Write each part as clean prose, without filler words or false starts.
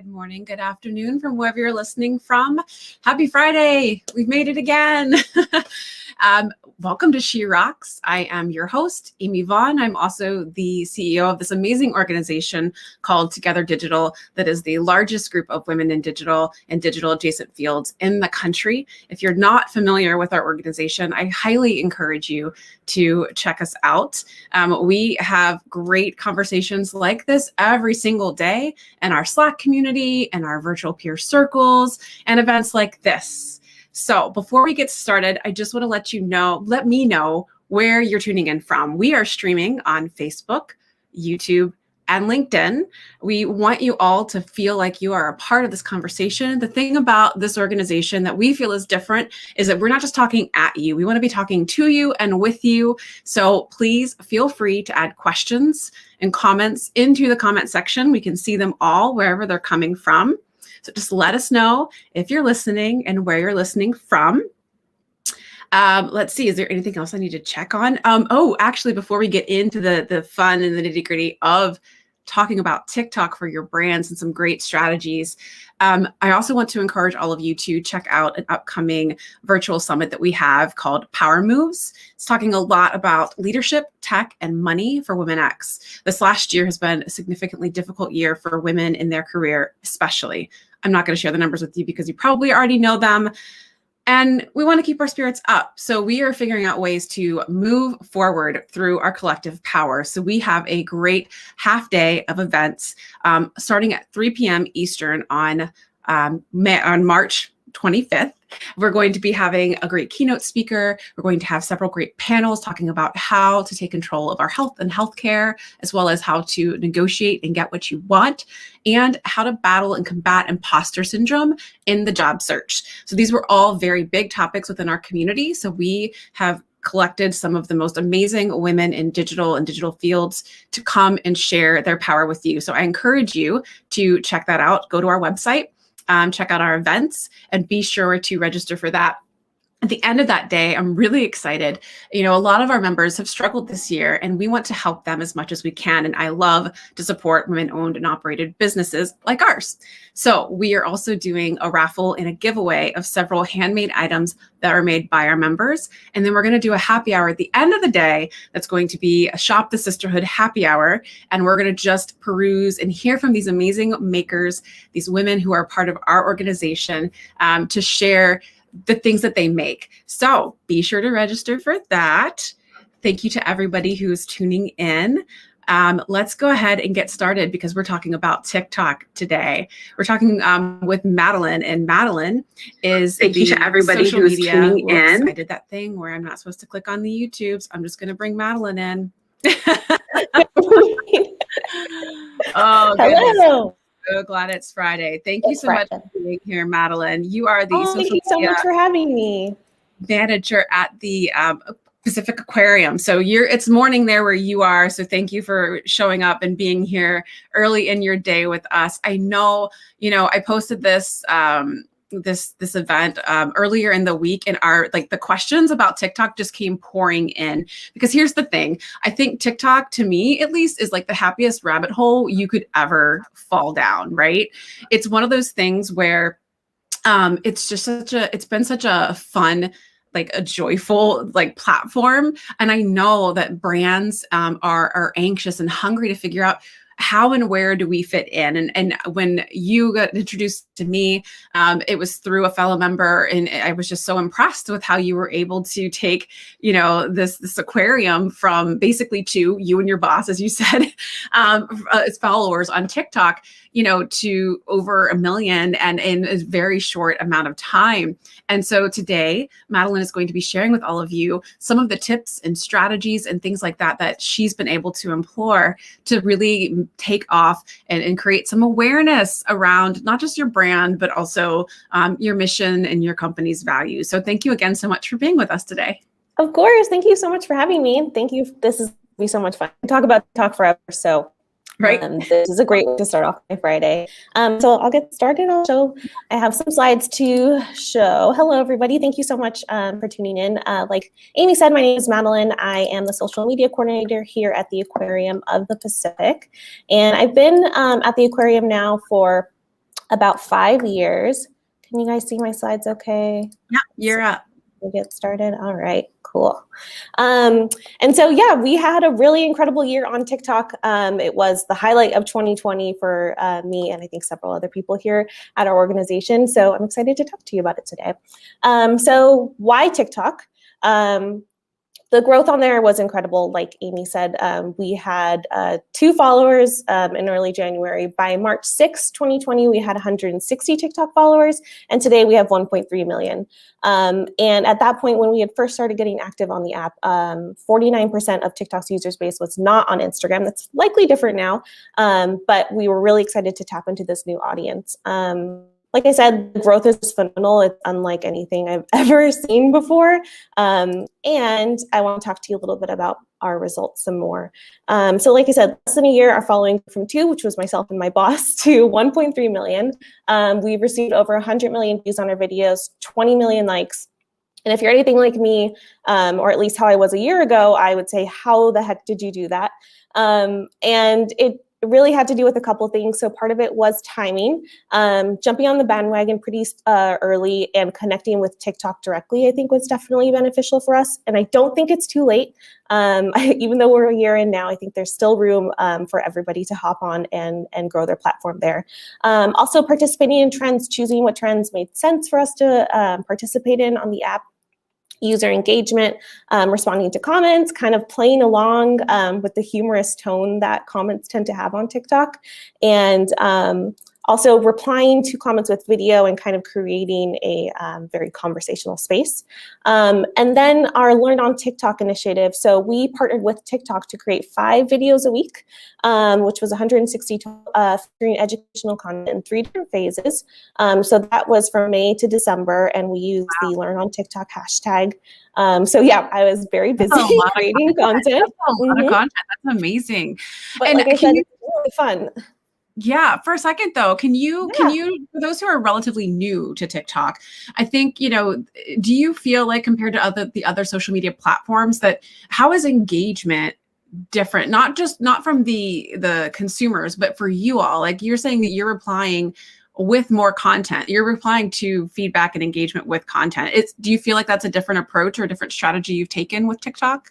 Good morning, good afternoon from wherever you're listening from. Happy Friday. We've made it again. Welcome to She Rocks. I am your host, Amy Vaughn. I'm also the CEO of this amazing organization called Together Digital that is the largest group of women in digital and digital adjacent fields in the country. If you're not familiar with our organization, I highly encourage you to check us out. We have great conversations like this every single day in our Slack community and our virtual peer circles and events like this. So before we get started, I just want to let me know where you're tuning in from. We are streaming on Facebook, YouTube, and LinkedIn. We want you all to feel like you are a part of this conversation. The thing about this organization that we feel is different is that we're not just talking at you. We want to be talking to you and with you. So please feel free to add questions and comments into the comment section. We can see them all wherever they're coming from. So just let us know if you're listening and where you're listening from. Let's see, is there anything else I need to check on? Actually, before we get into the fun and the nitty-gritty of talking about TikTok for your brands and some great strategies, I also want to encourage all of you to check out an upcoming virtual summit that we have called Power Moves. It's talking a lot about leadership, tech, and money for Women X. This last year has been a significantly difficult year for women in their career, especially. I'm not going to share the numbers with you because you probably already know them. And we want to keep our spirits up. So we are figuring out ways to move forward through our collective power. So we have a great half day of events starting at 3 p.m. Eastern on March 25th. We're going to be having a great keynote speaker. We're going to have several great panels talking about how to take control of our health and healthcare, as well as how to negotiate and get what you want, and how to battle and combat imposter syndrome in the job search. So these were all very big topics within our community. So we have collected some of the most amazing women in digital and digital fields to come and share their power with you. So I encourage you to check that out. Go to our website. Check out our events and be sure to register for that. At the end of that day, I'm really excited. You know, a lot of our members have struggled this year and we want to help them as much as we can. And I love to support women-owned and operated businesses like ours. So we are also doing a raffle and a giveaway of several handmade items that are made by our members. And then we're going to do a happy hour at the end of the day. That's going to be a Shop the Sisterhood happy hour. And we're going to just peruse and hear from these amazing makers, these women who are part of our organization, to share the things that they make. So be sure to register for that. Thank you to everybody who's tuning in. Let's go ahead and get started because we're talking about TikTok today. We're talking with Madeline, and Madeline is Thank you to everybody who's tuning in. I did that thing where I'm not supposed to click on the YouTubes. I'm just going to bring Madeline in. Oh, hello. So glad it's Friday. Thank you so much for being here, Madeline. You are the social thank you so much for having me. Manager at the Pacific Aquarium. So it's morning there where you are. So thank you for showing up and being here early in your day with us. I know, I posted this this event earlier in the week, and the questions about TikTok just came pouring in, because here's the thing. I think TikTok, to me at least, is like the happiest rabbit hole you could ever fall down, right? It's one of those things where it's been such a fun, like a joyful platform. And I know that brands are anxious and hungry to figure out how and where do we fit in? And when you got introduced to me, it was through a fellow member, and I was just so impressed with how you were able to take, this aquarium from basically to you and your boss, as you said, as followers on TikTok, to over 1 million and in a very short amount of time. And so today, Madeline is going to be sharing with all of you some of the tips and strategies and things like that she's been able to employ to really take off and create some awareness around not just your brand, but also your mission and your company's values. So thank you again so much for being with us today. Of course. Thank you so much for having me. Thank you. This is going to be so much fun. We talk about TikTok forever. So right. This is a great way to start off my Friday. So I'll get started. I have some slides to show. Hello, everybody. Thank you so much for tuning in. Like Amy said, my name is Madeline. I am the social media coordinator here at the Aquarium of the Pacific. And I've been at the aquarium now for about 5 years. Can you guys see my slides okay? Yeah, you're up. We get started. All right, cool. And so, yeah, we had a really incredible year on TikTok. It was the highlight of 2020 for me and I think several other people here at our organization. So I'm excited to talk to you about it today. So why TikTok? The growth on there was incredible. Like Amy said, we had 2 followers in early January. By March 6, 2020, we had 160 TikTok followers, and today we have 1.3 million. And at that point, when we had first started getting active on the app, 49% of TikTok's user base was not on Instagram. That's likely different now, but we were really excited to tap into this new audience. Like I said, the growth is phenomenal. It's unlike anything I've ever seen before. And I want to talk to you a little bit about our results some more. So like I said, less than a year, our following from 2, which was myself and my boss, to 1.3 million. We've received over 100 million views on our videos, 20 million likes. And if you're anything like me, or at least how I was a year ago, I would say, how the heck did you do that? And it really had to do with a couple things. So part of it was timing, jumping on the bandwagon pretty early and connecting with TikTok directly, I think was definitely beneficial for us. And I don't think it's too late. Even though we're a year in now, I think there's still room for everybody to hop on and grow their platform there. Also participating in trends, choosing what trends made sense for us to participate in on the app. User engagement, responding to comments, kind of playing along with the humorous tone that comments tend to have on TikTok, and also replying to comments with video and kind of creating a very conversational space. And then our Learn on TikTok initiative. So we partnered with TikTok to create 5 videos a week, which was 160 featuring educational content in 3 different phases. So that was from May to December, and we used the Learn on TikTok hashtag. So yeah, I was very busy creating content. That's a lot of content. That's amazing. But and like I said, it's really fun. Yeah, for a second though, can you, for those who are relatively new to TikTok, I think, do you feel like compared to the other social media platforms that how is engagement different? Not from the consumers, but for you all, like you're saying that you're replying with more content, you're replying to feedback and engagement with content. Do you feel like that's a different approach or a different strategy you've taken with TikTok?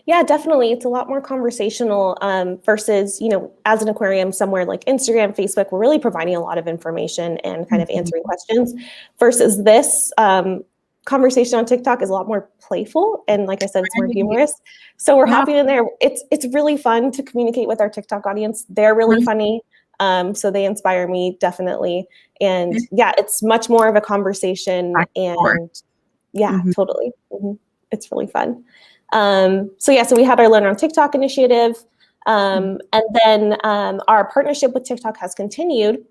Yeah, definitely. It's a lot more conversational versus, as an aquarium somewhere like Instagram, Facebook, we're really providing a lot of information and kind of answering questions versus this conversation on TikTok is a lot more playful. And like I said, it's more humorous. So we're hopping in there. It's really fun to communicate with our TikTok audience. They're really funny. So they inspire me definitely. And yeah, it's much more of a conversation and yeah, totally. It's really fun. So we had our Learn on TikTok initiative, and then our partnership with TikTok has continued.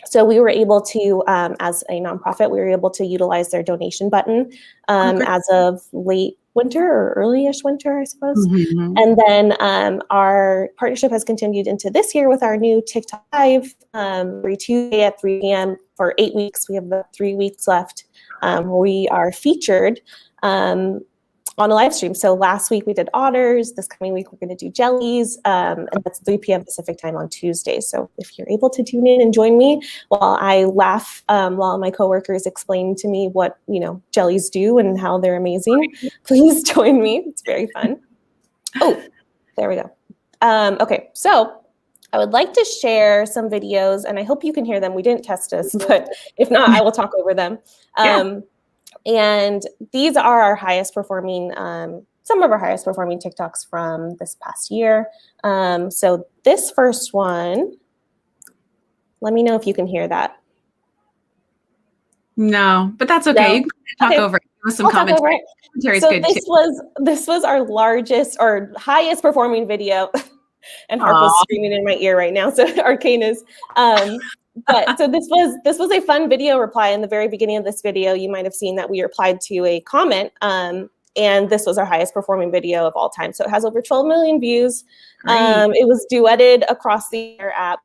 So we were able to, as a nonprofit, we were able to utilize their donation button as of late winter or early-ish winter, I suppose. And then our partnership has continued into this year with our new TikTok Live every Tuesday at 3 p.m. for 8 weeks. We have about 3 weeks left. We are featured on a live stream. So last week we did otters. This coming week we're going to do jellies, and that's 3 p.m. Pacific time on Tuesdays. So if you're able to tune in and join me while I laugh while my coworkers explain to me what jellies do and how they're amazing, please join me. It's very fun. Oh, there we go. Okay, so I would like to share some videos, and I hope you can hear them. We didn't test this, but if not, I will talk over them. And these are our highest performing, some of our highest performing TikToks from this past year. So this first one, let me know if you can hear that. No, but that's okay. No? You can talk over it. Give us some commentary. So this was our largest or highest performing video. And Harp is screaming in my ear right now. So Arcane is. But so this was a fun video reply. In the very beginning of this video, you might have seen that we replied to a comment, and this was our highest performing video of all time. So it has over 12 million views. It was duetted across the entire app,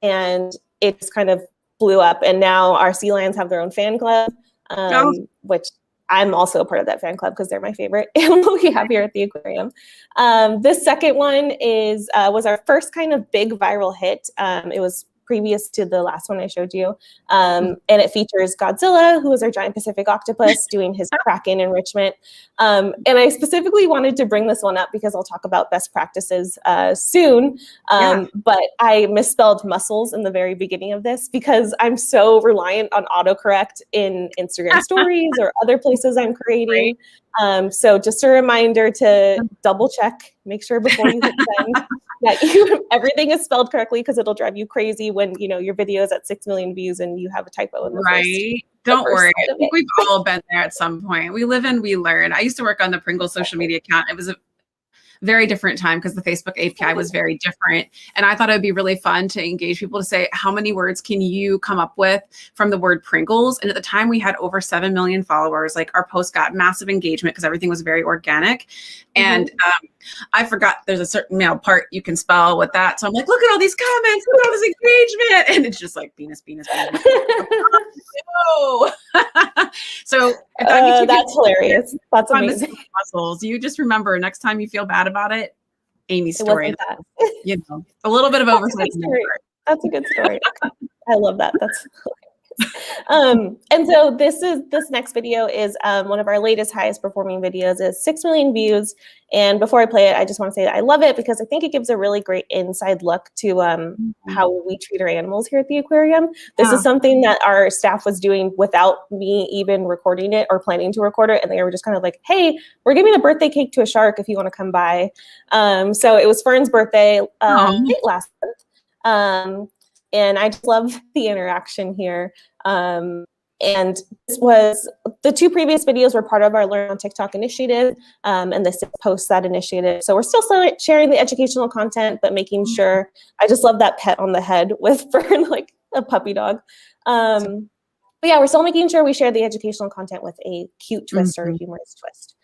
and it just kind of blew up. And now our sea lions have their own fan club, which I'm also a part of that fan club because they're my favorite animal we have here at the aquarium. This second one was our first kind of big viral hit. It was previous to the last one I showed you. And it features Godzilla, who is our giant Pacific octopus, doing his Kraken enrichment. And I specifically wanted to bring this one up because I'll talk about best practices soon. But I misspelled mussels in the very beginning of this because I'm so reliant on autocorrect in Instagram stories or other places I'm creating. So just a reminder to double check, make sure before you hit send that everything is spelled correctly, because it'll drive you crazy when your video is at 6 million views and you have a typo in the first. Don't worry. I think we've all been there at some point. We live and we learn. I used to work on the Pringles social media account. It was a very different time because the Facebook API was very different. And I thought it would be really fun to engage people to say, how many words can you come up with from the word Pringles? And at the time we had over 7 million followers. Like, our post got massive engagement because everything was very organic. And I forgot there's a certain part you can spell with that. So I'm like, look at all these comments, look at all this engagement. And it's just like penis. No. So that's hilarious. That's amazing. Muscles. You just remember, next time you feel bad about it, Amy's story. A little bit of oversight. That's a good story. I love that. That's and so this next video is one of our latest, highest performing videos. Is 6 million views. And before I play it, I just want to say that I love it because I think it gives a really great inside look to how we treat our animals here at the aquarium. This is something that our staff was doing without me even recording it or planning to record it. And they were just kind of like, hey, we're giving a birthday cake to a shark if you want to come by. So it was Fern's birthday late last month. And I just love the interaction here. And this was, the 2 previous videos were part of our Learn on TikTok initiative, and this posts that initiative. So we're still sharing the educational content, but making sure, I just love that pet on the head with Fern, like a puppy dog. But yeah, we're still making sure we share the educational content with a cute twist or a humorous twist.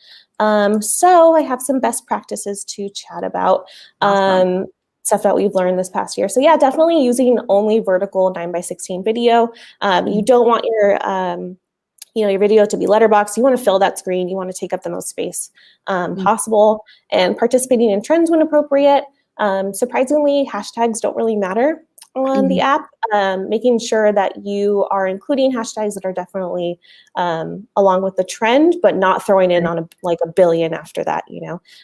So I have some best practices to chat about. Stuff that we've learned this past year. So yeah, definitely using only vertical 9:16 video. You don't want your video to be letterbox. You want to fill that screen. You want to take up the most space possible, and participating in trends when appropriate. Surprisingly, hashtags don't really matter on the app. Making sure that you are including hashtags that are definitely along with the trend, but not throwing in on a billion after that,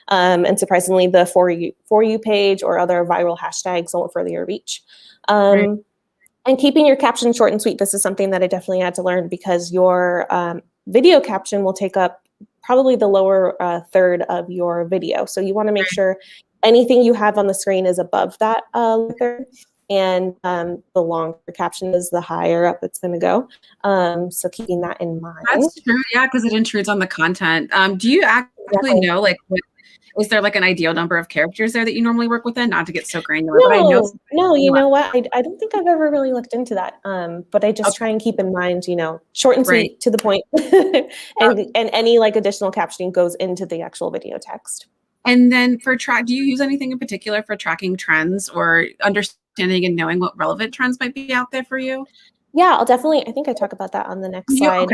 and surprisingly, the for you page or other viral hashtags won't further your reach. And keeping your caption short and sweet. This is something that I definitely had to learn, because your video caption will take up probably the lower third of your video. So you want to make sure anything you have on the screen is above that third. And the longer caption is, the higher up it's going to go. So keeping that in mind. That's true. Yeah, because it intrudes on the content. Do you actually know, like, is there like an ideal number of characters there that you normally work within? Not to get so granular, but I know. No, you know what? I don't think I've ever really looked into that. But I just try and keep in mind, short and sweet, to the point. and any like additional captioning goes into the actual video text. And then for do you use anything in particular for tracking trends or understanding and knowing what relevant trends might be out there for you? Yeah, I think I talk about that on the next slide.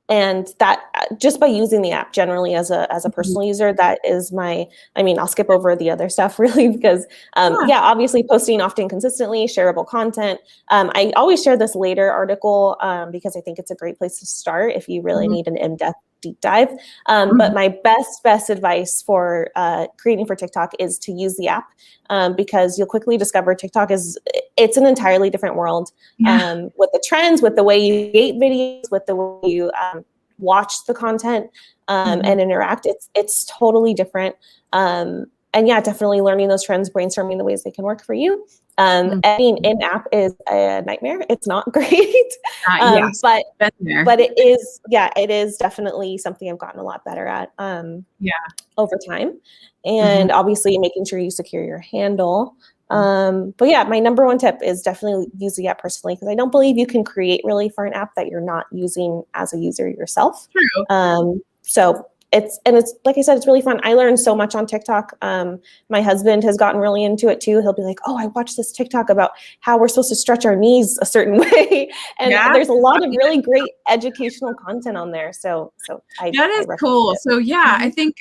And that just by using the app generally as a personal user, that is I'll skip over the other stuff really, because obviously posting often consistently, shareable content. I always share this later article because I think it's a great place to start if you really need an in-depth deep dive. But my best advice for creating for TikTok is to use the app, because you'll quickly discover TikTok it's an entirely different world with the trends, with the way you create videos, with the way you watch the content and interact. It's totally different. And yeah, definitely learning those trends, brainstorming the ways they can work for you. Editing in-app is a nightmare. It's not great, but it is definitely something I've gotten a lot better at over time. And obviously making sure you secure your handle. But yeah, my number one tip is definitely use the app personally, because I don't believe you can create really for an app that you're not using as a user yourself. True. So it's like I said, it's really fun. I learned so much on TikTok. My husband has gotten really into it too. He'll be like, oh, I watched this TikTok about how we're supposed to stretch our knees a certain way. And there's a lot of really great educational content on there. So that is cool. So yeah, I think,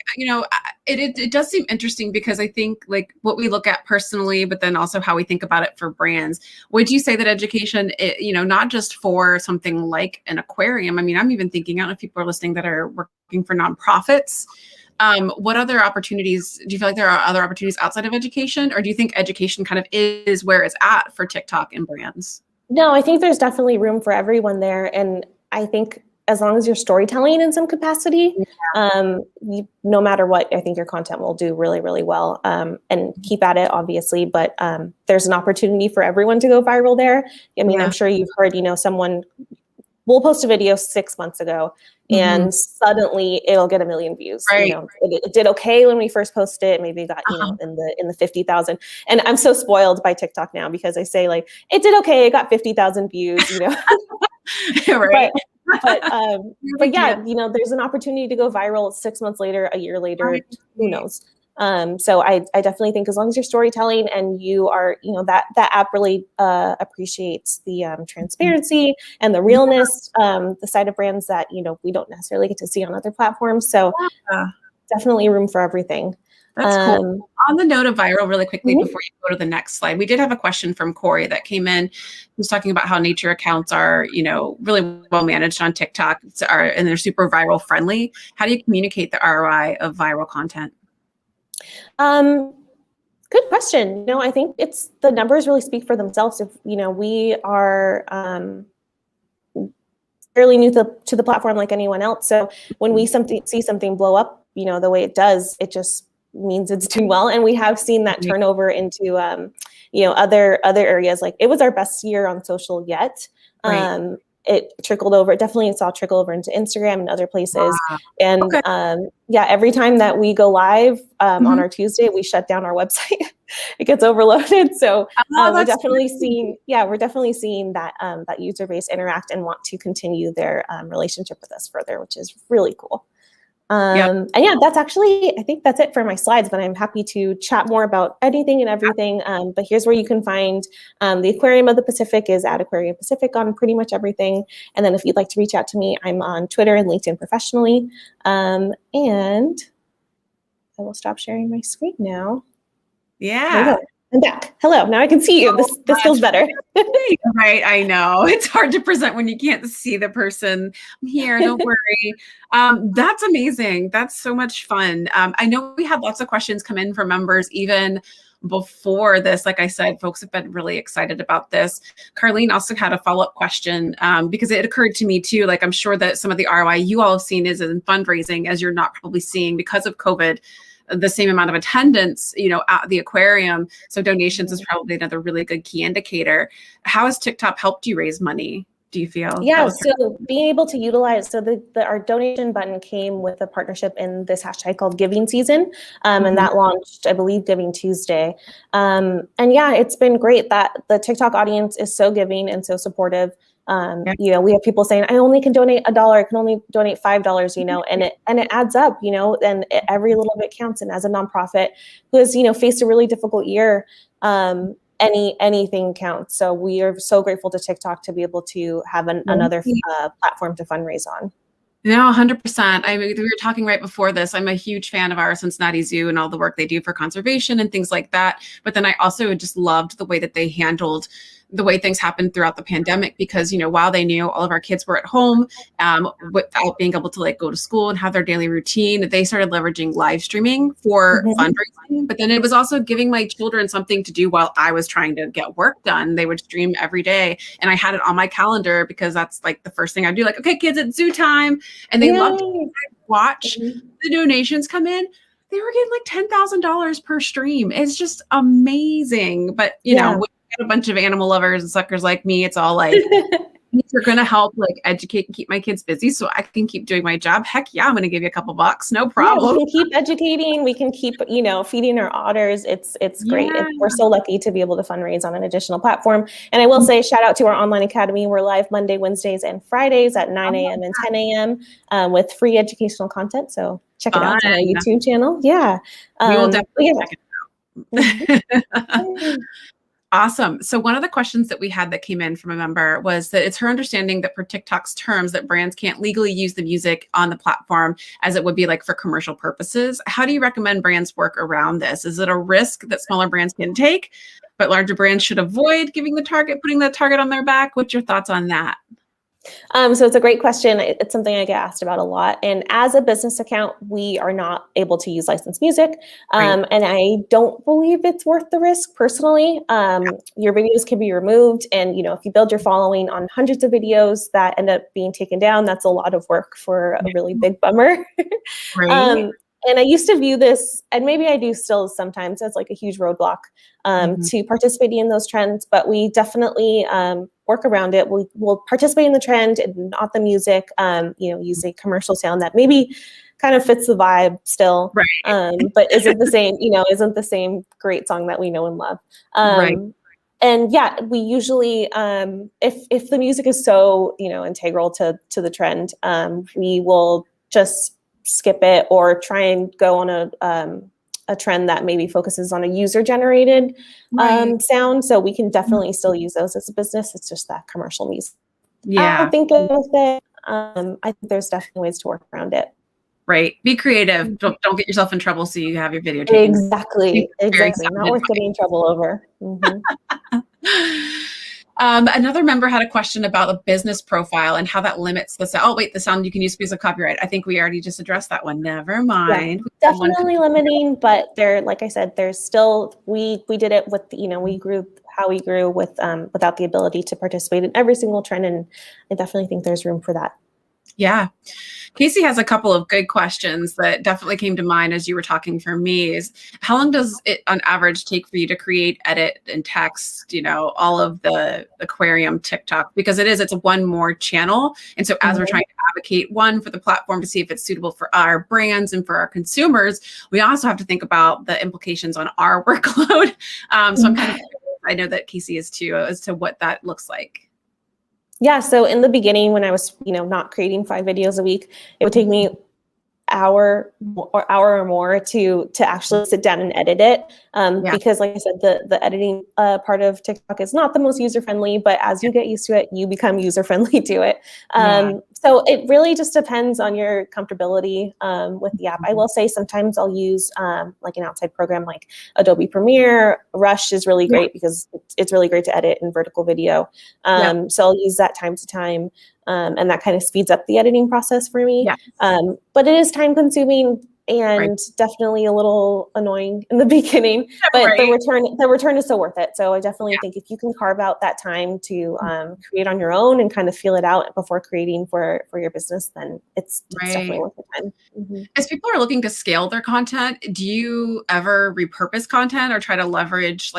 it does seem interesting because I think like what we look at personally, but then also how we think about it for brands. Would you say that education, not just for something like an aquarium? I mean, I'm even thinking, I don't know if people are listening that are working for nonprofits. What other opportunities, do you feel like there are other opportunities outside of education, or do you think education kind of is where it's at for TikTok and brands? No, I think there's definitely room for everyone there. And I think as long as you're storytelling in some capacity, no matter what, I think your content will do really, really well, and keep at it, obviously. But there's an opportunity for everyone to go viral there. I mean, I'm sure you've heard, someone will post a video 6 months ago and suddenly it'll get 1 million views. Right. It did okay when we first posted it. Maybe it got, in the 50,000. And I'm so spoiled by TikTok now because I say like, it did okay. It got 50,000 views, Right. But yeah, there's an opportunity to go viral 6 months later, a year later, who knows? So I definitely think as long as you're storytelling and you are, that app really appreciates the transparency and the realness, the side of brands that, we don't necessarily get to see on other platforms. So definitely room for everything. That's cool. On the note of viral, really quickly, before you go to the next slide, we did have a question from Corey that came in. He was talking about how nature accounts are, really well managed on TikTok, and they're super viral friendly. How do you communicate the ROI of viral content? Good question. I think it's the numbers really speak for themselves. If we are fairly new to the platform like anyone else. So when we see something blow up, the way it does, it just means it's doing well. And we have seen that turnover into other areas. Like it was our best year on social yet. Right. It trickled over. Definitely saw trickle over into Instagram and other places. And every time that we go live on our Tuesday, we shut down our website. It gets overloaded. So we're definitely seeing that that user base interact and want to continue their relationship with us further, which is really cool. And that's actually, I think that's it for my slides, but I'm happy to chat more about anything and everything. But here's where you can find the Aquarium of the Pacific is at Aquarium Pacific on pretty much everything. And then if you'd like to reach out to me, I'm on Twitter and LinkedIn professionally. And I will stop sharing my screen now. Yeah. I'm back. Hello. Now I can see you. This feels better. Right. I know. It's hard to present when you can't see the person. I'm here. Don't worry. That's amazing. That's so much fun. I know we had lots of questions come in from members even before this. Like I said, folks have been really excited about this. Carlene also had a follow-up question because it occurred to me too. Like I'm sure that some of the ROI you all have seen is in fundraising, as you're not probably seeing because of COVID the same amount of attendance, at the aquarium. So donations is probably another really good key indicator. How has TikTok helped you raise money, do you feel? Yeah, so being able to utilize, our donation button came with a partnership in this hashtag called Giving Season. And that launched, I believe, Giving Tuesday. And yeah, it's been great that the TikTok audience is so giving and so supportive. We have people saying, I only can donate $1, I can only donate $5, and it adds up, and every little bit counts. And as a nonprofit who has, faced a really difficult year, anything counts. So we are so grateful to TikTok to be able to have another platform to fundraise on. No, 100%. I mean, we were talking right before this. I'm a huge fan of our Cincinnati Zoo and all the work they do for conservation and things like that. But then I also just loved the way that they handled the way things happened throughout the pandemic, because, while they knew all of our kids were at home without being able to go to school and have their daily routine, they started leveraging live streaming for fundraising. But then it was also giving my children something to do while I was trying to get work done. They would stream every day, and I had it on my calendar because that's the first thing I do. Like, okay, kids, it's zoo time. And they loved to watch the donations come in. They were getting $10,000 per stream. It's just amazing. But, when you get a bunch of animal lovers and suckers like me, it's all You're going to help like educate and keep my kids busy so I can keep doing my job. Heck yeah, I'm going to give you a couple bucks. No problem. Yeah, we can keep educating. We can keep, feeding our otters. It's great. We're so lucky to be able to fundraise on an additional platform. And I will say, shout out to our online academy. We're live Monday, Wednesdays, and Fridays at 9 a.m. and 10 a.m. With free educational content. So check it out on our YouTube channel. Yeah. We will definitely check it out. Awesome. So one of the questions that we had that came in from a member was that it's her understanding that per TikTok's terms that brands can't legally use the music on the platform as it would be like for commercial purposes. How do you recommend brands work around this? Is it a risk that smaller brands can take, but larger brands should avoid putting the target on their back? What's your thoughts on that? So it's a great question. It's something I get asked about a lot. And as a business account, we are not able to use licensed music. And I don't believe it's worth the risk personally. Your videos can be removed. And, if you build your following on hundreds of videos that end up being taken down, that's a lot of work for a really big bummer. And I used to view this, and maybe I do still sometimes, as like a huge roadblock to participating in those trends, but we definitely work around it. We'll participate in the trend and not the music, use a commercial sound that maybe kind of fits the vibe still, but isn't the same great song that we know and love. And yeah, we usually, if the music is so, integral to the trend, we will just skip it or try and go on a trend that maybe focuses on a user-generated sound. So we can definitely still use those as a business. It's just that commercial music. I think with it, I think there's definitely ways to work around it. Right. Be creative. Don't get yourself in trouble so you have your video taken. Exactly. Not worth getting in trouble over. Another member had a question about a business profile and how that limits the sound. Oh, wait, the sound you can use because of copyright. I think we already just addressed that one. Never mind. Yeah, definitely limiting, but like I said, there's still, we did it with, we grew how we grew with without the ability to participate in every single trend. And I definitely think there's room for that. Yeah. Casey has a couple of good questions that definitely came to mind as you were talking for me. Is how long does it on average take for you to create, edit, and text, all of the aquarium TikTok? Because it's one more channel. And so as we're trying to advocate one for the platform to see if it's suitable for our brands and for our consumers, we also have to think about the implications on our workload. So I'm kind of curious, I know that Casey is too, as to what that looks like. Yeah. So in the beginning, when I was, not creating 5 videos a week, it would take me hour or more to actually sit down and edit it. Because like I said, the editing part of TikTok is not the most user-friendly, but as you get used to it, you become user-friendly to it. So it really just depends on your comfortability with the app. I will say sometimes I'll use like an outside program like Adobe Premiere. Rush is really great because it's really great to edit in vertical video. So I'll use that time to time. And that kind of speeds up the editing process for me. But it is time consuming and definitely a little annoying in the beginning, but the return is so worth it. So I definitely think if you can carve out that time to create on your own and kind of feel it out before creating for your business, then it's definitely worth the time. As people are looking to scale their content, do you ever repurpose content or try to leverage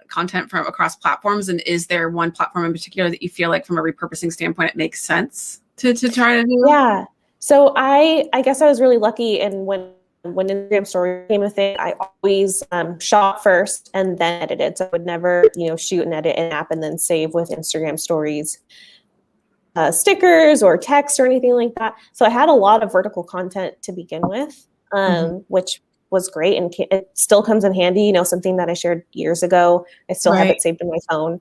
content from across platforms? And is there one platform in particular that you feel like from a repurposing standpoint, it makes sense to try to do? Yeah. So I guess I was really lucky, and when Instagram story became a thing, I always shot first and then edited. So I would never, shoot and edit an app and then save with Instagram stories, stickers or text or anything like that. So I had a lot of vertical content to begin with, which was great, and it still comes in handy. Something that I shared years ago, I still have it saved in my phone.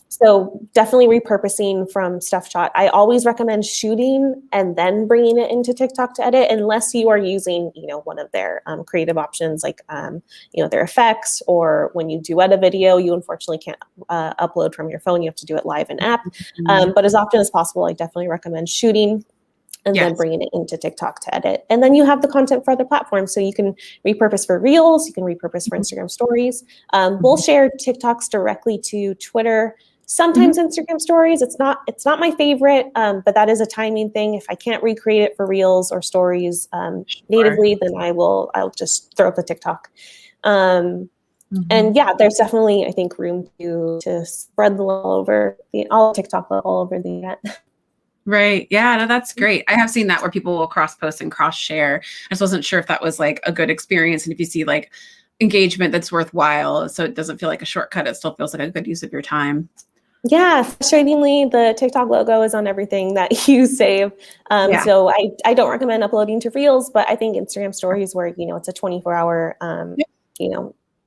So definitely repurposing from stuff shot. I always recommend shooting and then bringing it into TikTok to edit, unless you are using, one of their creative options, like, their effects, or when you duet a video, you unfortunately can't upload from your phone. You have to do it live in app. But as often as possible, I definitely recommend shooting and then bringing it into TikTok to edit. And then you have the content for other platforms. So you can repurpose for Reels, you can repurpose for Instagram stories. We'll share TikToks directly to Twitter. Sometimes Instagram stories, it's not my favorite, but that is a timing thing. If I can't recreate it for Reels or stories natively, then I'll just throw up the TikTok. And yeah, there's definitely, I think, room to spread the love over all TikTok all over the internet. Right. Yeah, no, that's great. I have seen that where people will cross post and cross share. I just wasn't sure if that was like a good experience. And if you see like engagement that's worthwhile, so it doesn't feel like a shortcut, it still feels like a good use of your time. Yeah, frustratingly, the TikTok logo is on everything that you save. So I don't recommend uploading to Reels, but I think Instagram stories where, it's a 24-hour,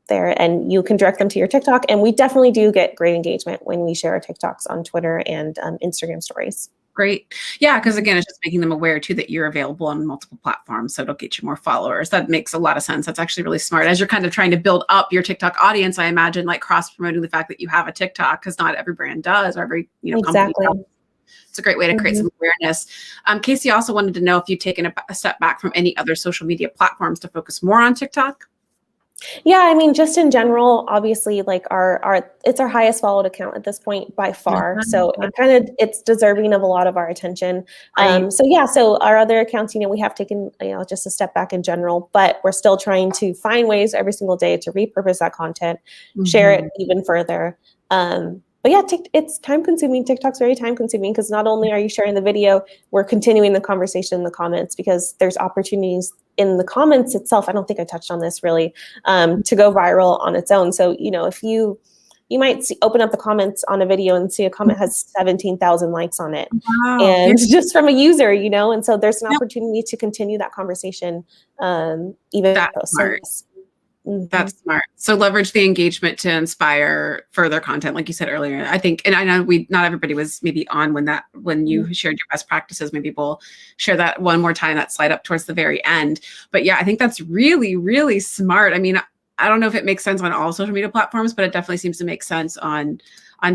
there, and you can direct them to your TikTok. And we definitely do get great engagement when we share our TikToks on Twitter and Instagram stories. Great. Yeah, because again, it's just making them aware too that you're available on multiple platforms, so it'll get you more followers. That makes a lot of sense. That's actually really smart. As you're kind of trying to build up your TikTok audience, I imagine like cross-promoting the fact that you have a TikTok, because not every brand does, or every company does. It's a great way to create some awareness. Casey also wanted to know if you've taken a step back from any other social media platforms to focus more on TikTok. Yeah, I mean, just in general, obviously, like it's our highest followed account at this point by far. So it's deserving of a lot of our attention. Right. So our other accounts, we have taken, just a step back in general, but we're still trying to find ways every single day to repurpose that content, share it even further. But yeah, it's time consuming. TikTok's very time consuming because not only are you sharing the video, we're continuing the conversation in the comments because there's opportunities in the comments itself. I don't think I touched on this really, to go viral on its own. So, if you might open up the comments on a video and see a comment has 17,000 likes on it. Wow. And just from a user, and so there's an opportunity to continue that conversation, even That's smart. That's smart. So leverage the engagement to inspire further content, like you said earlier. I think, and I know not everybody was maybe on when you shared your best practices. Maybe we'll share that one more time, that slide up towards the very end. But yeah, I think that's really, really smart. I mean, I don't know if it makes sense on all social media platforms, but it definitely seems to make sense on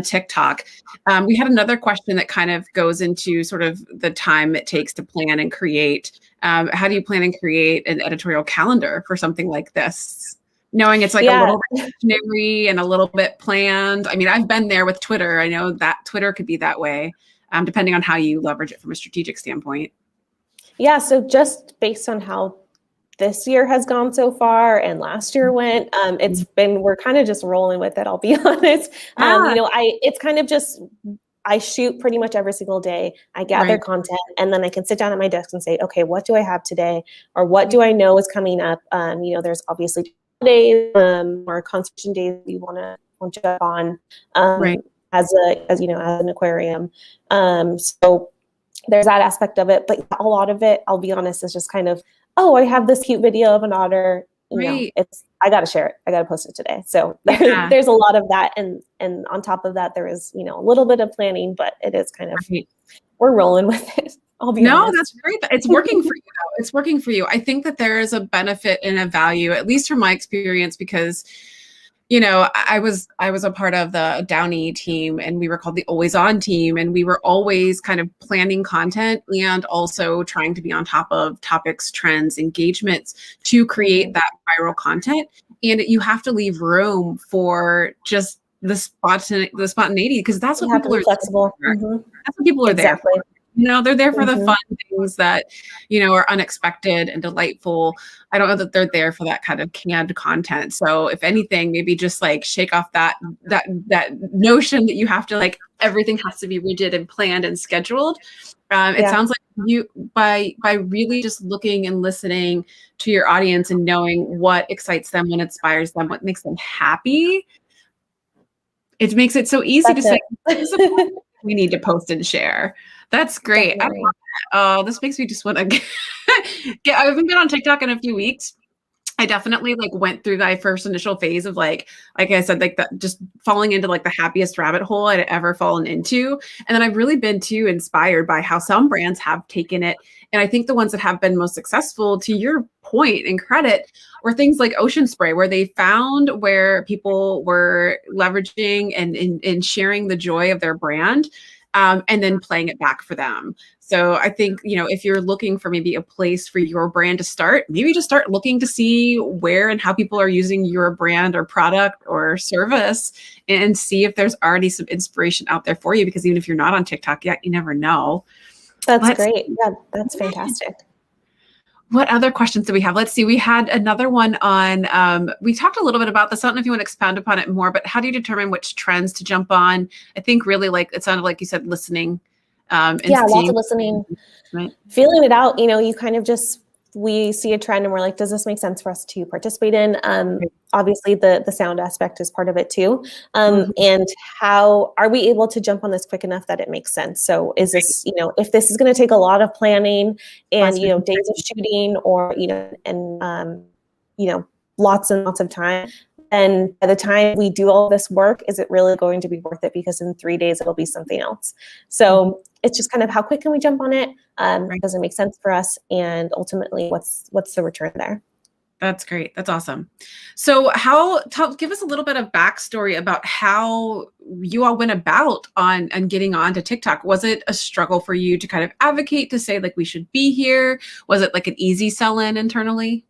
TikTok. We had another question that kind of goes into sort of the time it takes to plan and create. How do you plan and create an editorial calendar for something like this? Knowing it's like a little bit visionary and a little bit planned. I mean, I've been there with Twitter. I know that Twitter could be that way, depending on how you leverage it from a strategic standpoint. Yeah, so just based on how this year has gone so far and last year went, we're kind of just rolling with it, I'll be honest. It's kind of just, I shoot pretty much every single day. I gather content, and then I can sit down at my desk and say, okay, what do I have today? Or what do I know is coming up? There's obviously days or conservation days you want to jump on as an aquarium. So there's that aspect of it, but a lot of it, I'll be honest, is just kind of, I have this cute video of an otter. I got to share it. I got to post it today. So there's a lot of that. And on top of that, there is, a little bit of planning, but it is kind of, we're rolling with it. I'll be honest. That's great. It's working for you though. It's working for you. I think that there is a benefit and a value, at least from my experience, because I was a part of the Downey team, and we were called the Always On team, and we were always kind of planning content and also trying to be on top of topics, trends, engagements to create that viral content. And you have to leave room for just the spontaneity, because that's what people are flexible. That's what people are there for. They're there for the fun things that, are unexpected and delightful. I don't know that they're there for that kind of canned content. So if anything, maybe just like shake off that notion that you have to everything has to be rigid and planned and scheduled. It sounds like you, by really just looking and listening to your audience and knowing what excites them, what inspires them, what makes them happy, it makes it so easy to say, we need to post and share. That's great. I love it. This makes me just want to I haven't been on TikTok in a few weeks. I definitely went through my first initial phase of like I said, just falling into the happiest rabbit hole I'd ever fallen into. And then I've really been too inspired by how some brands have taken it. And I think the ones that have been most successful, to your point and credit, were things like Ocean Spray, where they found where people were leveraging and sharing the joy of their brand. And then playing it back for them. So I think, if you're looking for maybe a place for your brand to start, maybe just start looking to see where and how people are using your brand or product or service, and see if there's already some inspiration out there for you. Because even if you're not on TikTok yet, you never know. That's great. Yeah, that's fantastic. What other questions do we have? Let's see. We had another one on, we talked a little bit about this. I don't know if you want to expound upon it more, but how do you determine which trends to jump on? I think really like, it sounded like you said listening. And Yeah, lots seeing, of listening, right? feeling it out. You kind of just, we see a trend and we're like, does this make sense for us to participate in? Obviously the sound aspect is part of it too. And how are we able to jump on this quick enough that it makes sense? So is this, if this is going to take a lot of planning and, days of shooting or, and, lots and lots of time, and by the time we do all this work, is it really going to be worth it? Because in 3 days, it'll be something else. So it's just kind of how quick can we jump on it? Does it make sense for us? And ultimately, what's the return there? That's great. That's awesome. So give us a little bit of backstory about how you all went about on getting onto TikTok. Was it a struggle for you to kind of advocate to say like, we should be here? Was it like an easy sell-in internally?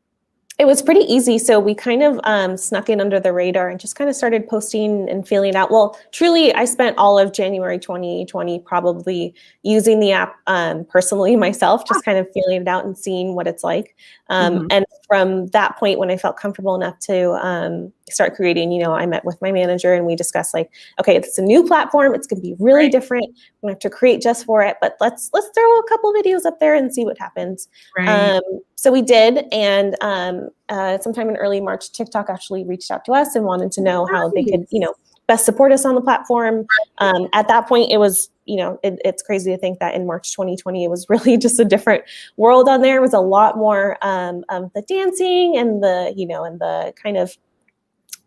It was pretty easy. So we kind of snuck in under the radar and just kind of started posting and feeling it out. Well, truly, I spent all of January 2020 probably using the app personally myself, just kind of feeling it out and seeing what it's like. And from that point, when I felt comfortable enough to start creating, I met with my manager and we discussed like, okay, it's a new platform. It's going to be really different. We have to create just for it, but let's throw a couple videos up there and see what happens. Right. So we did, and sometime in early March, TikTok actually reached out to us and wanted to know how they could, best support us on the platform. At that point, it was, it's crazy to think that in March 2020, it was really just a different world on there. It was a lot more of the dancing and the, and the kind of,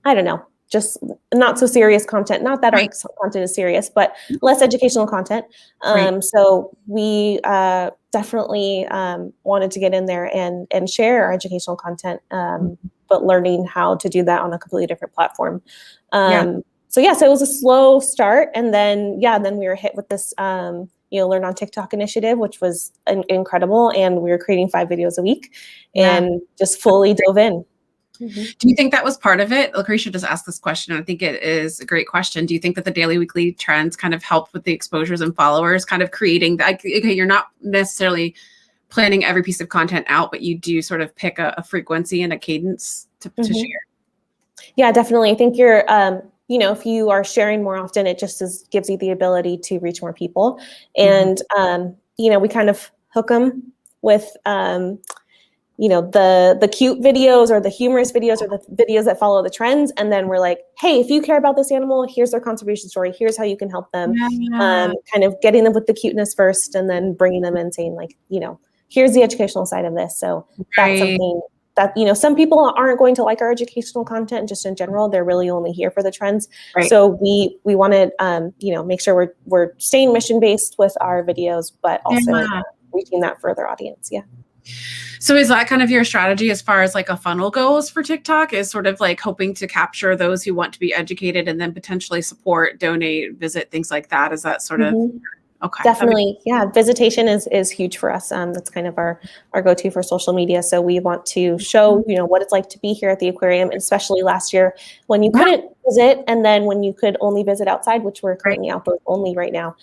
I don't know, just not so serious content. Not that our content is serious, but less educational content. So we definitely wanted to get in there and share our educational content, but learning how to do that on a completely different platform. So it was a slow start. And then we were hit with this, Learn on TikTok initiative, which was incredible. And we were creating 5 videos a week and just fully dove in. Do you think that was part of it? Lucretia just asked this question. I think it is a great question. Do you think that the daily, weekly trends kind of helped with the exposures and followers, kind of creating that? Okay, you're not necessarily planning every piece of content out, but you do sort of pick a frequency and a cadence to share. Yeah, definitely. I think you're, if you are sharing more often, it just gives you the ability to reach more people. And, we kind of hook them with, the cute videos or the humorous videos or the videos that follow the trends. And then we're like, hey, if you care about this animal, here's their conservation story. Here's how you can help them. Kind of getting them with the cuteness first and then bringing them in saying like, here's the educational side of this. So that's something that, some people aren't going to like our educational content just in general. They're really only here for the trends. So we want to, make sure we're staying mission-based with our videos, but also reaching that further audience. Yeah. So is that kind of your strategy as far as like a funnel goes for TikTok, is sort of like hoping to capture those who want to be educated and then potentially support, donate, visit, things like that? Is that sort of, okay. Definitely. Yeah. Visitation is huge for us. That's kind of our go-to for social media. So we want to show, what it's like to be here at the aquarium, especially last year when you couldn't visit and then when you could only visit outside, which we're currently outdoors only right now.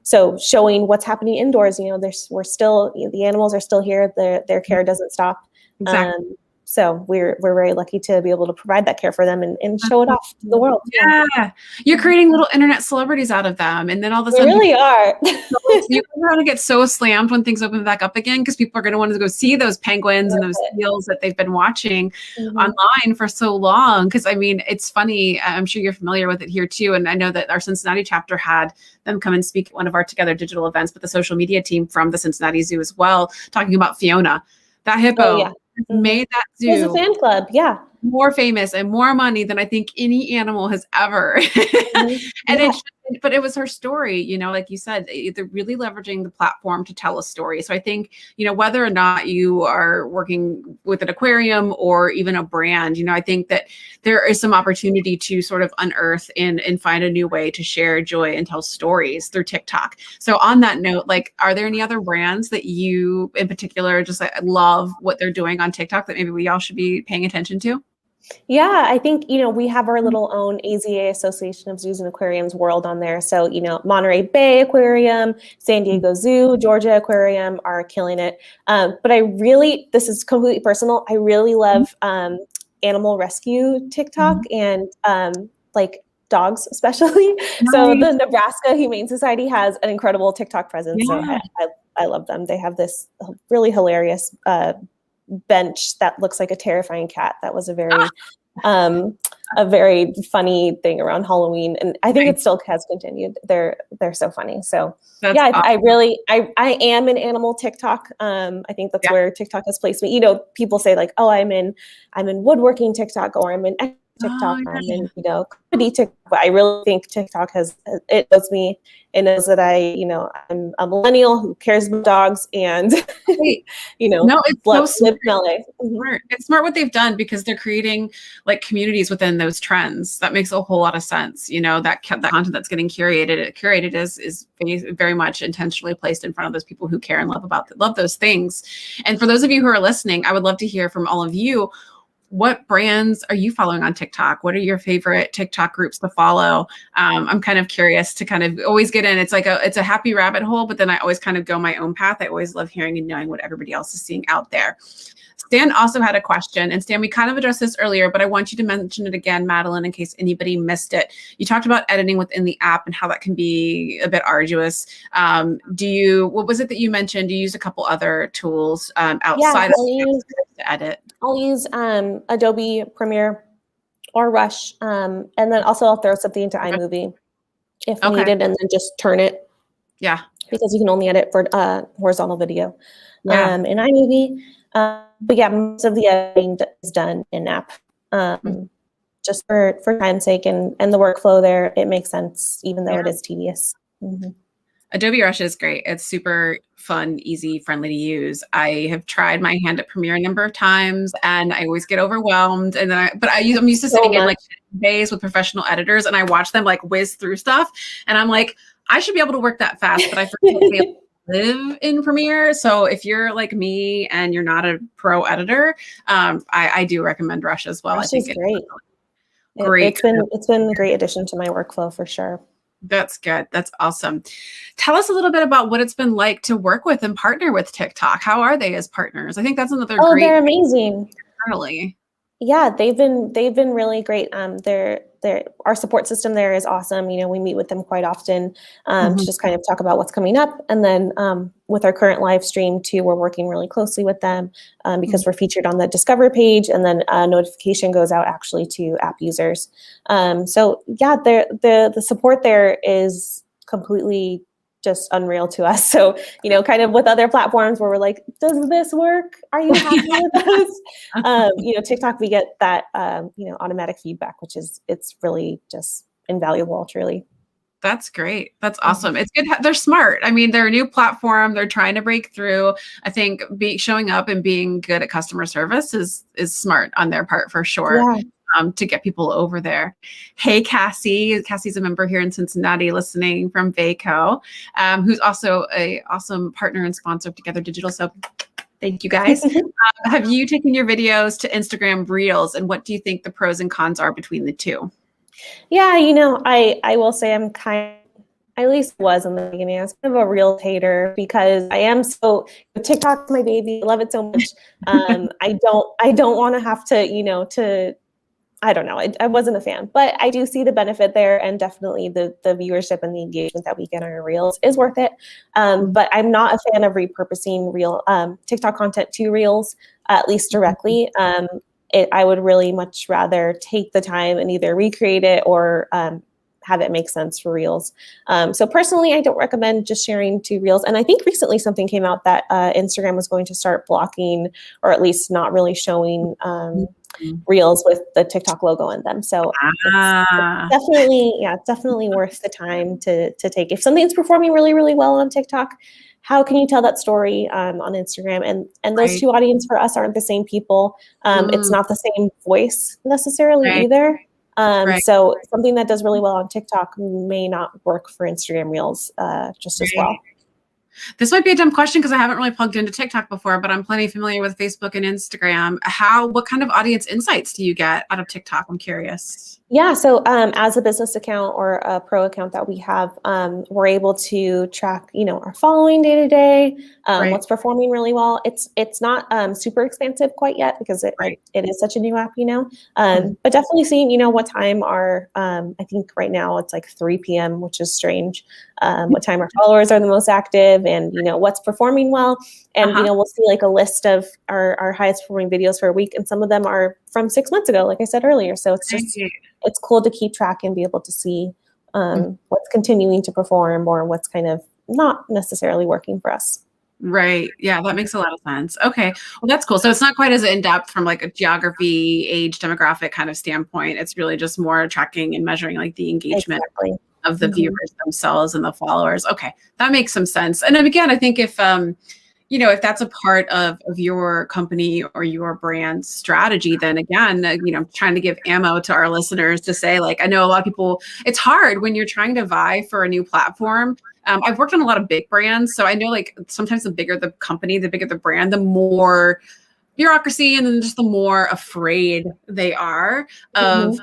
So showing what's happening indoors, we're still, the animals are still here. Their care doesn't stop. Exactly. So we're very lucky to be able to provide that care for them and show it off to the world. Yeah. You're creating little internet celebrities out of them. And then all of a sudden, we really are. You're going to get so slammed when things open back up again, because people are going to want to go see those penguins and those seals that they've been watching online for so long. Because I mean, it's funny. I'm sure you're familiar with it here too. And I know that our Cincinnati chapter had them come and speak at one of our Together digital events with the social media team from the Cincinnati Zoo as well, talking about Fiona, that hippo. Made that zoo. It was a fan club, more famous and more money than I think any animal has ever. But it was her story, like you said, they're really leveraging the platform to tell a story. So I think, whether or not you are working with an aquarium or even a brand, I think that there is some opportunity to sort of unearth and find a new way to share joy and tell stories through TikTok. So on that note, like, are there any other brands that you in particular just love what they're doing on TikTok that maybe we all should be paying attention to? Yeah, I think, we have our little own AZA, Association of Zoos and Aquariums world on there. So, Monterey Bay Aquarium, San Diego Zoo, Georgia Aquarium are killing it. But this is completely personal, I really love animal rescue TikTok and like dogs especially. So Nice. the Nebraska Humane Society has an incredible TikTok presence. So Yeah. I love them. They have this really hilarious bench that looks like a terrifying cat. That was a very funny thing around Halloween, and I think it still has continued. They're so funny. So That's yeah, awesome. I am in animal TikTok. I think that's Yeah. where TikTok has placed me. People say like, oh, I'm in woodworking TikTok, or I'm in TikTok, Oh, or I'm yeah. in comedy TikTok. But I really think TikTok it knows me. It knows that I'm a millennial who cares about dogs and Hey, no, it's so live smart. in LA. Smart. It's smart what they've done because they're creating like communities within those trends. That makes a whole lot of sense. That content that's getting curated is very much intentionally placed in front of those people who care and love those things. And for those of you who are listening, I would love to hear from all of you. What brands are you following on TikTok? What are your favorite TikTok groups to follow? I'm kind of curious to kind of always get in. It's a happy rabbit hole, but then I always kind of go my own path. I always love hearing and knowing what everybody else is seeing out there. Stan also had a question, and Stan, we kind of addressed this earlier, but I want you to mention it again, Madeline, in case anybody missed it. You talked about editing within the app and how that can be a bit arduous. What was it that you mentioned? You use a couple other tools outside of to edit? I'll use Adobe Premiere or Rush, and then also I'll throw something into iMovie if needed, and then just turn it. Yeah. Because you can only edit for horizontal video Yeah. in iMovie. But yeah, most of the editing is done in app. Just for time's sake and the workflow there, it makes sense, even though it is tedious. Adobe Rush is great. It's super fun, easy, friendly to use. I have tried my hand at Premiere a number of times, and I always get overwhelmed. And then I'm used to sitting in like days with professional editors, and I watch them like whiz through stuff, and I'm like, I should be able to work that fast, but I forget to be able to live in Premiere. So if you're like me and you're not a pro editor, I do recommend Rush as well. Rush I think is great. Great. It's been a great addition to my workflow for sure. That's good. That's awesome. Tell us a little bit about what it's been like to work with and partner with TikTok. How are they as partners? I think that's another great. They're amazing. Internally. Yeah, they've been really great. Our support system there is awesome. We meet with them quite often to just kind of talk about what's coming up. And then with our current live stream too, we're working really closely with them because we're featured on the Discover page, and then a notification goes out actually to app users. So yeah, the support there is completely just unreal to us. So, kind of with other platforms where we're like, does this work? Are you happy with this? TikTok, we get that, automatic feedback, it's really just invaluable, truly. That's great. That's awesome. It's good. They're smart. I mean, they're a new platform. They're trying to break through. I think showing up and being good at customer service is smart on their part for sure. Yeah. To get people over there. Hey, Cassie. Cassie's a member here in Cincinnati listening from Vaco, who's also an awesome partner and sponsor of Together Digital. So thank you guys. Have you taken your videos to Instagram Reels, and what do you think the pros and cons are between the two? Yeah, I will say I at least was in the beginning. I was kind of a Reels hater because I am TikTok's my baby. I love it so much. I don't want to have to, I don't know. I wasn't a fan, but I do see the benefit there, and definitely the viewership and the engagement that we get on our Reels is worth it. But I'm not a fan of repurposing TikTok content to Reels, at least directly. I would really much rather take the time and either recreate it or have it make sense for Reels. So personally, I don't recommend just sharing to Reels. And I think recently something came out that Instagram was going to start blocking, or at least not really showing Reels with the TikTok logo in them. So it's definitely worth the time to take. If something's performing really, really well on TikTok, how can you tell that story on Instagram? And those two audiences for us aren't the same people. It's not the same voice necessarily either. So something that does really well on TikTok may not work for Instagram Reels just as well. This might be a dumb question because I haven't really plugged into TikTok before, but I'm plenty familiar with Facebook and Instagram. What kind of audience insights do you get out of TikTok? I'm curious. Yeah, so as a business account or a pro account that we have, we're able to track, our following day to day, Right. what's performing really well. It's not super expansive quite yet because it is such a new app, but definitely seeing, what time I think right now it's like 3 p.m., which is strange. What time our followers are the most active and, what's performing well. And, we'll see like a list of our highest performing videos for a week. And some of them are from 6 months ago, like I said earlier. So it's just, it's cool to keep track and be able to see what's continuing to perform or what's kind of not necessarily working for us. Right. Yeah, that makes a lot of sense. Okay. Well, that's cool. So it's not quite as in-depth from like a geography, age, demographic kind of standpoint. It's really just more tracking and measuring like the engagement of the viewers themselves and the followers. Okay. That makes some sense. And then again, I think if if that's a part of your company or your brand strategy, then again, trying to give ammo to our listeners to say, like, I know a lot of people, it's hard when you're trying to vie for a new platform. I've worked on a lot of big brands, so I know like sometimes the bigger the company, the bigger the brand, the more bureaucracy and then just the more afraid they are of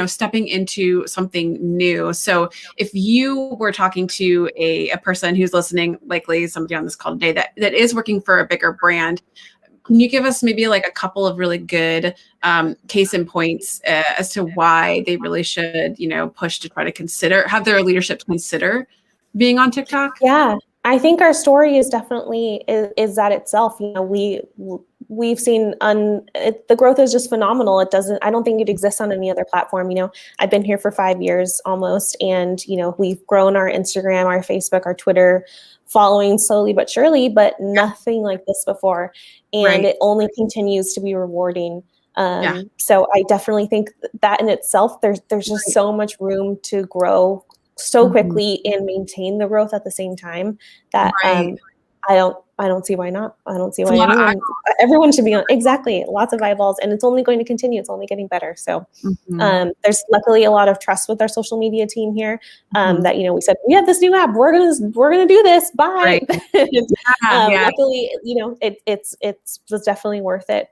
stepping into something new. So if you were talking to a person who's listening, likely somebody on this call today that is working for a bigger brand, can you give us maybe like a couple of really good case in points as to why they really should push to try to have their leadership consider being on TikTok? Yeah, I think our story is definitely is that itself. We've seen the growth is just phenomenal. I don't think it exists on any other platform. I've been here for 5 years almost, and we've grown our Instagram, our Facebook, our Twitter following slowly but surely, but nothing like this before, and it only continues to be rewarding. So I definitely think that in itself, there's just so much room to grow so quickly and maintain the growth at the same time that I don't see why not. I don't see why everyone should be on. Exactly. Lots of eyeballs, and it's only going to continue. It's only getting better. So there's luckily a lot of trust with our social media team here that, we said, we have this new app. We're going to do this. Bye. Luckily, it's definitely worth it.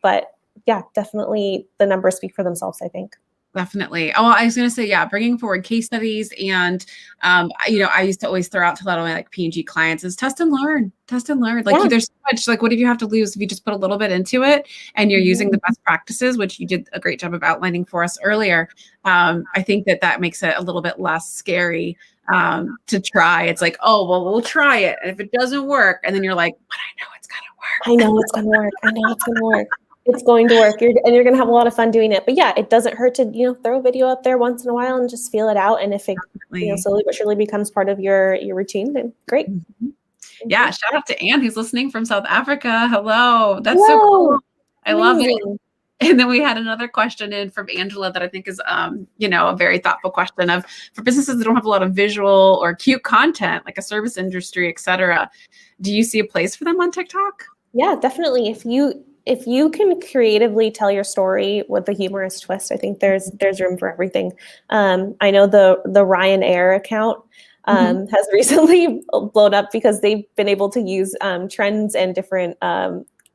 But yeah, definitely the numbers speak for themselves, I think. Definitely. Oh, I was going to say, bringing forward case studies. And, I used to always throw out to a lot of my like P&G clients is test and learn. Like there's so much, like, what if you have to lose if you just put a little bit into it and you're using the best practices, which you did a great job of outlining for us earlier. I think that makes it a little bit less scary to try. It's like, oh, well, we'll try it. And if it doesn't work, and then you're like, but I know it's going to work. I know it's going to work. It's going to work. You're going to have a lot of fun doing it. But yeah, it doesn't hurt to, throw a video up there once in a while and just feel it out. And if it, slowly but surely becomes part of your routine, then great. Yeah. Shout out to Anne, who's listening from South Africa. Hello. That's so cool. I love it. And then we had another question in from Angela that I think is, a very thoughtful question for businesses that don't have a lot of visual or cute content, like a service industry, et cetera. Do you see a place for them on TikTok? Yeah, definitely. If you can creatively tell your story with a humorous twist, I think there's room for everything. I know the Ryanair account has recently blown up because they've been able to use trends and different.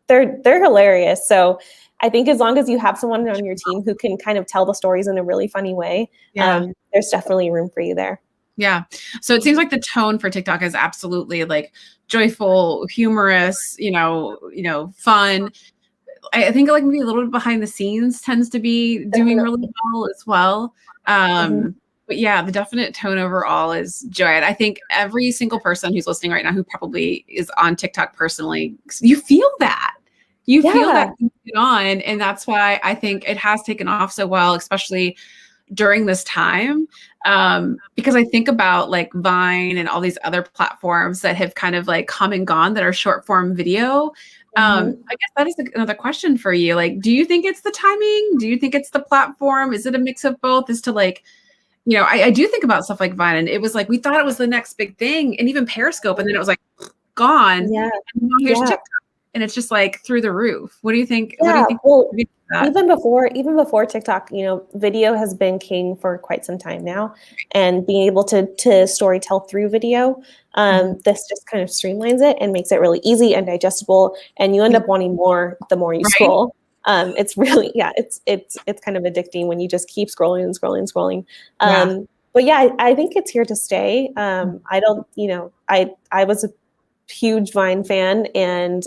They're hilarious. So I think as long as you have someone on your team who can kind of tell the stories in a really funny way, there's definitely room for you there. Yeah. So it seems like the tone for TikTok is absolutely like joyful, humorous, fun. I think like maybe a little bit behind the scenes tends to be doing really well as well. But yeah, the definite tone overall is joy. And I think every single person who's listening right now who probably is on TikTok personally, you feel that. You feel that on. And that's why I think it has taken off so well, especially during this time. Because I think about like Vine and all these other platforms that have kind of like come and gone that are short form video. I guess that is another question for you. Like, do you think it's the timing? Do you think it's the platform? Is it a mix of both? Is to like, I do think about stuff like Vine, and it was like, we thought it was the next big thing, and even Periscope, and then it was like gone. Yeah. And now here's TikTok. and it's just like through the roof. What do you think? Yeah, What do you think? well, That? even before TikTok, video has been king for quite some time now, and being able to story tell through video, this just kind of streamlines it and makes it really easy and digestible, and you end up wanting more the more you scroll. It's really, it's kind of addicting when you just keep scrolling and scrolling and scrolling. But yeah, I think it's here to stay. I don't, I was a huge Vine fan, and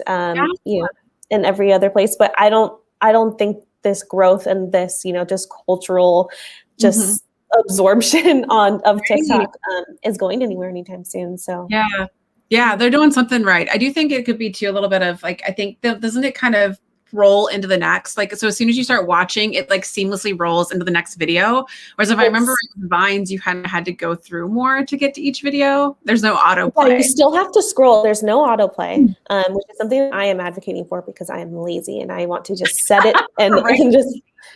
in every other place, but I don't think this growth and this, just cultural, just absorption of TikTok is going anywhere anytime soon. So yeah, they're doing something right. I do think it could be too a little bit of like, I think doesn't it kind of roll into the next, like, so as soon as you start watching it, like seamlessly rolls into the next video. Whereas if I remember Vines, you kind of had to go through more to get to each video. There's no autoplay. Yeah, you still have to scroll. There's no autoplay, which is something that I am advocating for because I am lazy and I want to just set it and just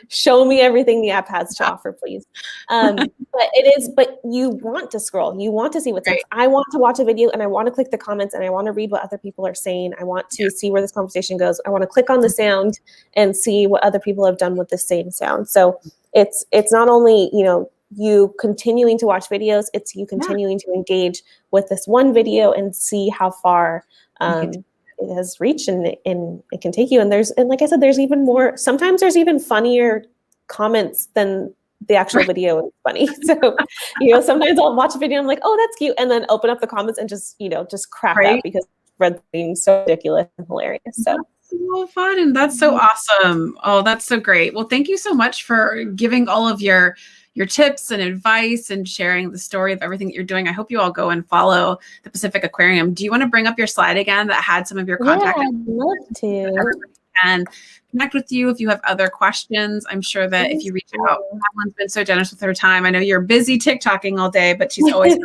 show me everything the app has to offer, please. But you want to scroll. You want to see what's next. I want to watch a video and I want to click the comments and I want to read what other people are saying. I want to see where this conversation goes. I want to click on the sound and see what other people have done with the same sound. So it's not only, you continuing to watch videos, it's you continuing to engage with this one video and see how far it has reached and it can take you. And like I said, there's even more, sometimes there's even funnier comments than the actual video is funny. So, sometimes I'll watch a video and I'm like, oh, that's cute. And then open up the comments and just crack up because Red's being so ridiculous and hilarious. So. So fun, and that's so awesome. Oh, that's so great. Well, thank you so much for giving all of your tips and advice and sharing the story of everything that you're doing. I hope you all go and follow the Pacific Aquarium. Do you want to bring up your slide again that had some of your contact? Yeah, I'd love to. And connect with you if you have other questions. I'm sure that if you reach out, Madeline's been so generous with her time. I know you're busy TikToking all day, but she's always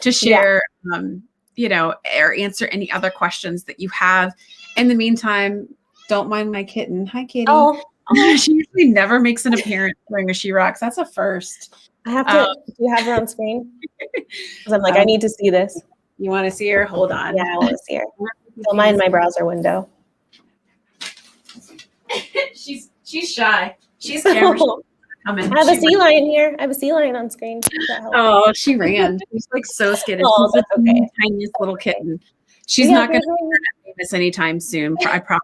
to share, or answer any other questions that you have. In the meantime, don't mind my kitten. Hi, kitty. Oh. She usually never makes an appearance during a She Rocks. That's a first. I have to. Do you have her on screen? Because I'm like, I need to see this. You want to see her? Hold on. Yeah, I want to see her. Don't mind my browser window. She's shy. She's camera shy. I have a sea lion here. I have a sea lion on screen. Oh, she ran. She's like so scared. Oh, that's okay. Tiniest little kitten. She's not going to be famous anytime soon. I promise.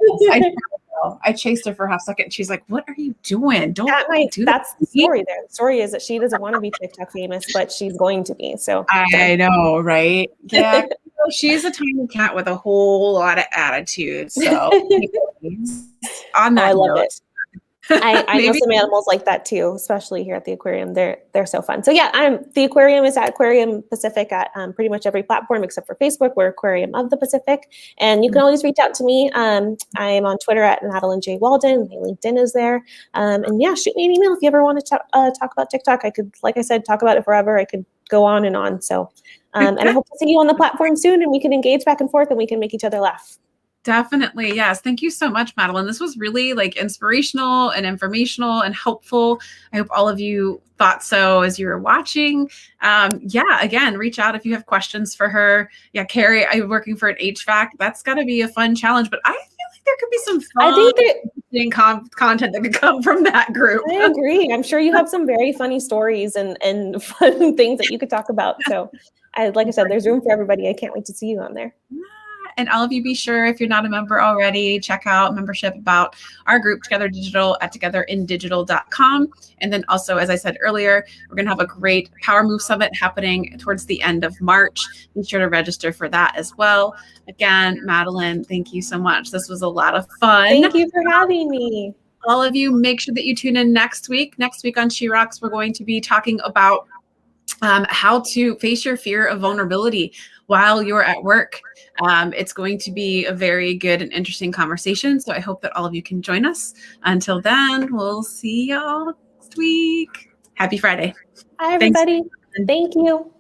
I chased her for a half second. She's like, "What are you doing? Don't do that." That's the story there. The story is that she doesn't want to be TikTok famous, but she's going to be. So I know, right? Yeah, she's a tiny cat with a whole lot of attitude. So on that I love note, it. I know some animals like that too, especially here at the aquarium. They're so fun. So yeah, the aquarium is at Aquarium Pacific at pretty much every platform except for Facebook. We're Aquarium of the Pacific, and you can always reach out to me. I am on Twitter at Madeline J. Walden. My LinkedIn is there, and yeah, shoot me an email if you ever want to talk about TikTok. I could, like I said, talk about it forever. I could go on and on. So, and I hope to see you on the platform soon, and we can engage back and forth, and we can make each other laugh. Definitely. Yes. Thank you so much, Madeline. This was really like inspirational and informational and helpful. I hope all of you thought so as you were watching. Again, reach out if you have questions for her. Yeah, Carrie, I'm working for an HVAC. That's got to be a fun challenge, but I feel like there could be some fun content that could come from that group. I agree. I'm sure you have some very funny stories and fun things that you could talk about. So like I said, there's room for everybody. I can't wait to see you on there. And all of you, be sure, if you're not a member already, check out membership about our group, Together Digital, at togetherindigital.com. And then also, as I said earlier, we're going to have a great Power Move Summit happening towards the end of March. Be sure to register for that as well. Again, Madeline, thank you so much. This was a lot of fun. Thank you for having me. All of you, make sure that you tune in next week. Next week on She Rocks, we're going to be talking about how to face your fear of vulnerability while you're at work. It's going to be a very good and interesting conversation. So I hope that all of you can join us. Until then, we'll see y'all next week. Happy Friday. Hi, everybody. Thank you.